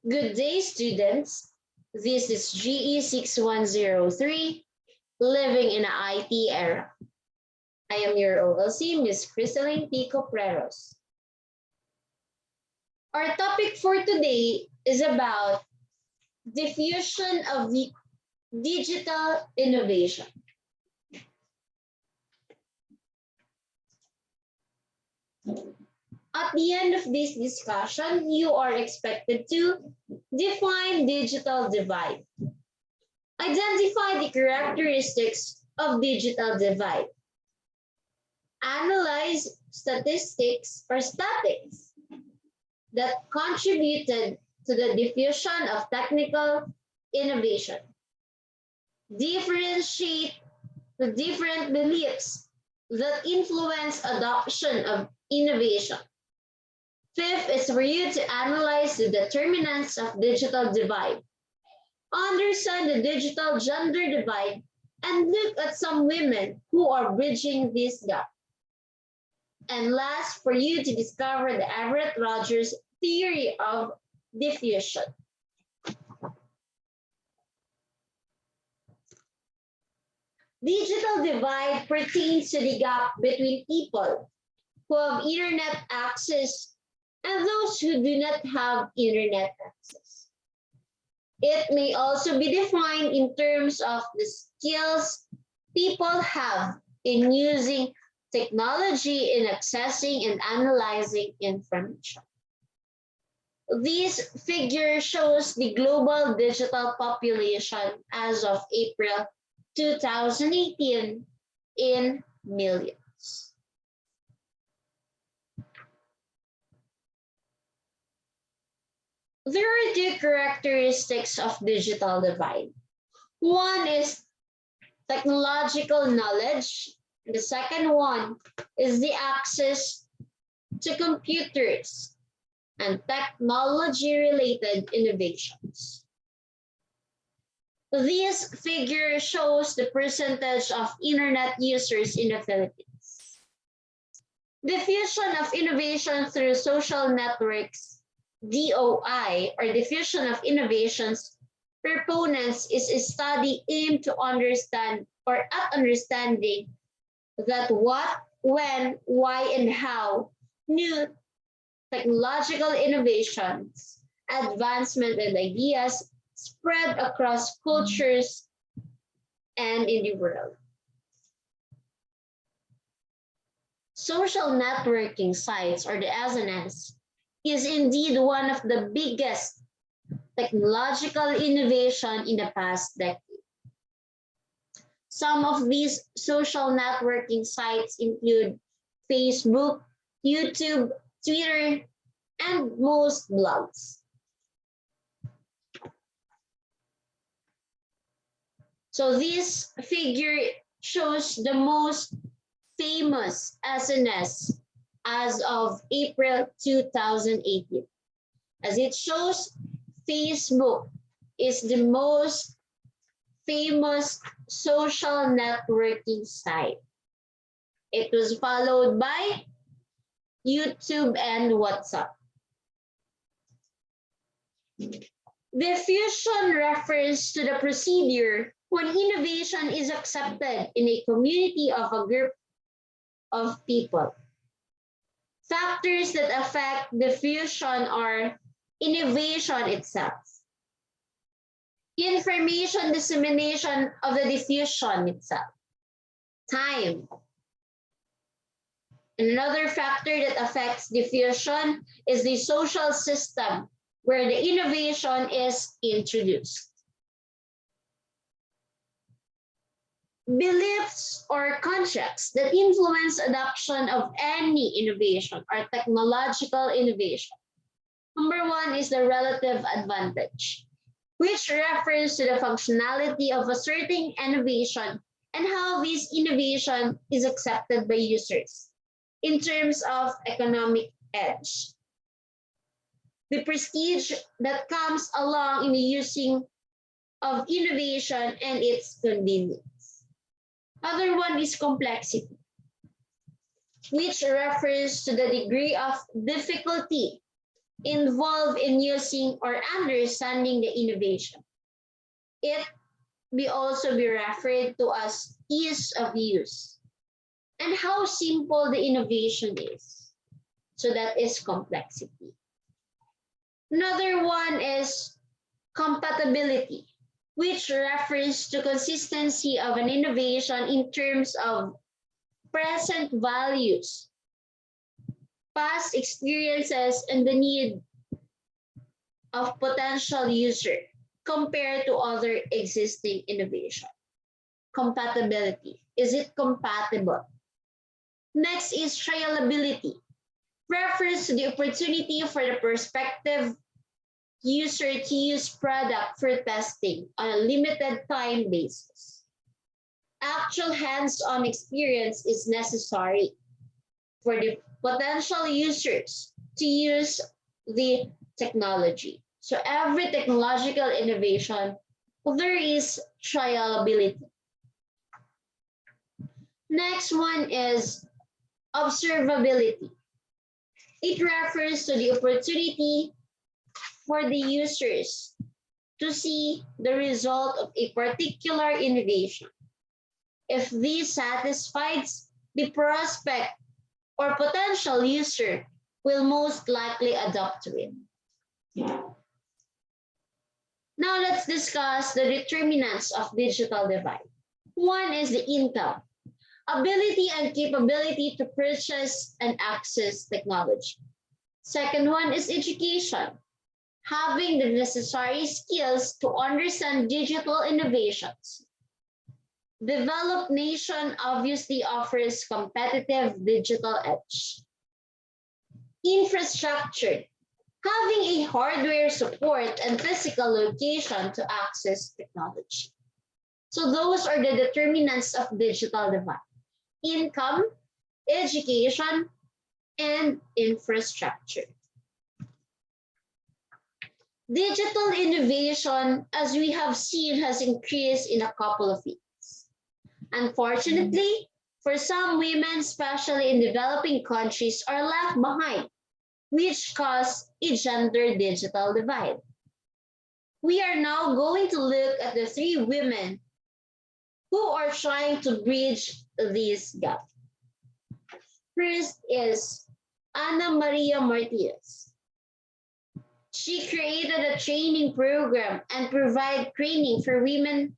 Good day, students. This is GE6103, living in an IT era. I am your OLC, Ms. Crystalline P. Copreros. Our topic for today is about diffusion of the digital innovation. At the end of this discussion, you are expected to define digital divide, identify the characteristics of digital divide, analyze statistics or statics that contributed to the diffusion of technical innovation, differentiate the different beliefs that influence adoption of innovation. Fifth is for you to analyze the determinants of digital divide, understand the digital gender divide, and look at some women who are bridging this gap. And last, for you to discover the Everett Rogers theory of diffusion. Digital divide pertains to the gap between people who have internet access and those who do not have internet access. It may also be defined in terms of the skills people have in using technology in accessing and analyzing information. This figure shows the global digital population as of April 2018 in millions. There are two characteristics of digital divide. One is technological knowledge. The second one is the access to computers and technology-related innovations. This figure shows the percentage of internet users in the Philippines. Diffusion of innovation through social networks, DOI, or diffusion of innovations proponents, is a study aimed to understand or at understanding that what, when, why, and how new technological innovations, advancement, and ideas spread across cultures and in the world. Social networking sites, or the SNS, is indeed one of the biggest technological innovation in the past decade. Some of these social networking sites include Facebook, YouTube, Twitter, and most blogs. So this figure shows the most famous SNS as of April 2018. As it shows, Facebook is the most famous social networking site. It was followed by YouTube and WhatsApp. Diffusion refers to the procedure when innovation is accepted in a community of a group of people. Factors that affect diffusion are innovation itself, information dissemination of the diffusion itself, time. And another factor that affects diffusion is the social system where the innovation is introduced. Beliefs or concepts that influence adoption of any innovation or technological innovation. Number one is the relative advantage, which refers to the functionality of a certain innovation and how this innovation is accepted by users in terms of economic edge. The prestige that comes along in the using of innovation and its convenience. Other one is complexity, which refers to the degree of difficulty involved in using or understanding the innovation. It may also be referred to as ease of use and how simple the innovation is. So that is complexity. Another one is compatibility, which refers to consistency of an innovation in terms of present values, past experiences, and the need of potential user compared to other existing innovation. Compatibility. Is it compatible? Next is trialability. Refers to the opportunity for the prospective user to use product for testing on a limited time basis. Actual hands-on experience is necessary for the potential users to use the technology. So every technological innovation, there is trialability. Next one is observability. It refers to the opportunity for the users to see the result of a particular innovation. If this satisfies the prospect or potential user will most likely adopt to it. Now let's discuss the determinants of digital divide. One is the income, ability and capability to purchase and access technology. Second one is education, having the necessary skills to understand digital innovations. Developed nation obviously offers competitive digital edge. Infrastructure, having a hardware support and physical location to access technology. So those are the determinants of digital divide. Income, education, and infrastructure. Digital innovation, as we have seen, has increased in a couple of years. Unfortunately, for some women, especially in developing countries, are left behind, which cause a gender digital divide. We are now going to look at the three women who are trying to bridge this gap. First is Ana Maria Martinez. She created a training program and provide training for women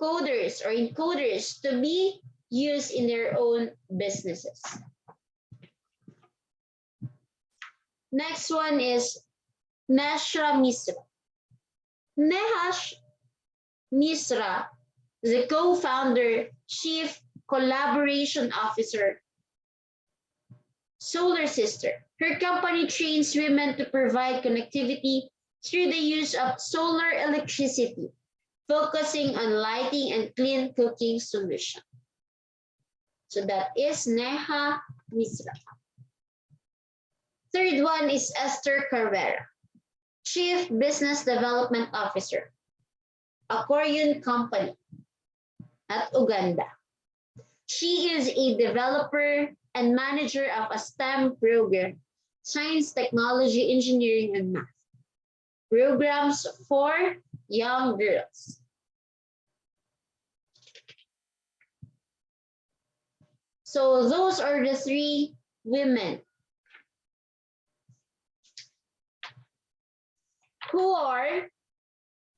coders or encoders to be used in their own businesses. Next one is Nashra Misra. Nehash Misra, the co-founder, chief collaboration officer, Solar Sister. Her company trains women to provide connectivity through the use of solar electricity, focusing on lighting and clean cooking solution. So that is Neha Misra. Third one is Esther Carrera, Chief Business Development Officer, a Korean company at Uganda. She is a developer and manager of a STEM program, Science, Technology, Engineering, and Math, programs for young girls. So those are the three women who are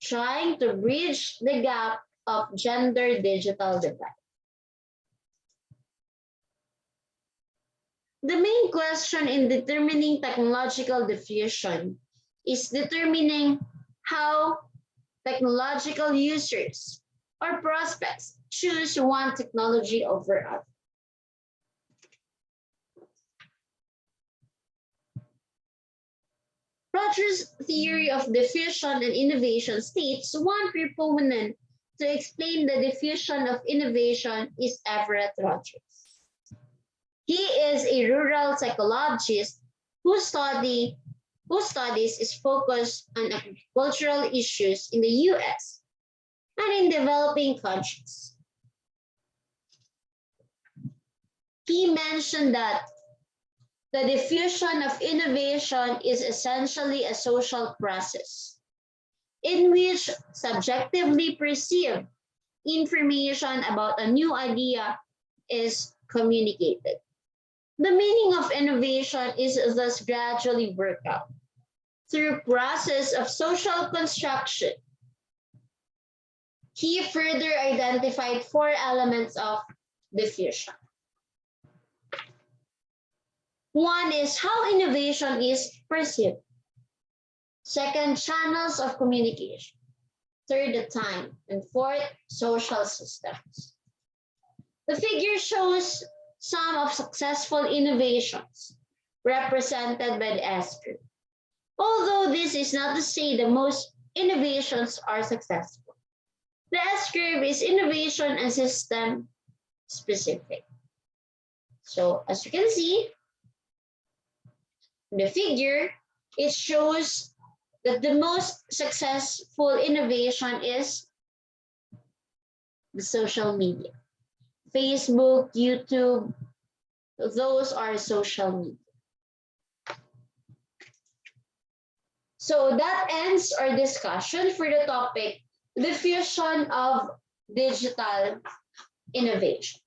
trying to bridge the gap of gender digital divide. The main question in determining technological diffusion is determining how technological users or prospects choose one technology over other. Rogers' theory of diffusion and innovation states one proponent to explain the diffusion of innovation is Everett Rogers. He is a rural psychologist whose studies is focused on agricultural issues in the US and in developing countries. He mentioned that The diffusion of innovation is essentially a social process in which subjectively perceived information about a new idea is communicated. The meaning of innovation is thus gradually worked out through process of social construction. He further identified four elements of diffusion. One is how innovation is perceived. Second, channels of communication. Third, the time. And fourth, social systems. The figure shows some of successful innovations represented by the S curve. Although this is not to say that most innovations are successful. The S curve is innovation and system specific. So as you can see, the figure, it shows that the most successful innovation is the social media. Facebook, YouTube, those are social media. So that ends our discussion for the topic, diffusion of digital innovation.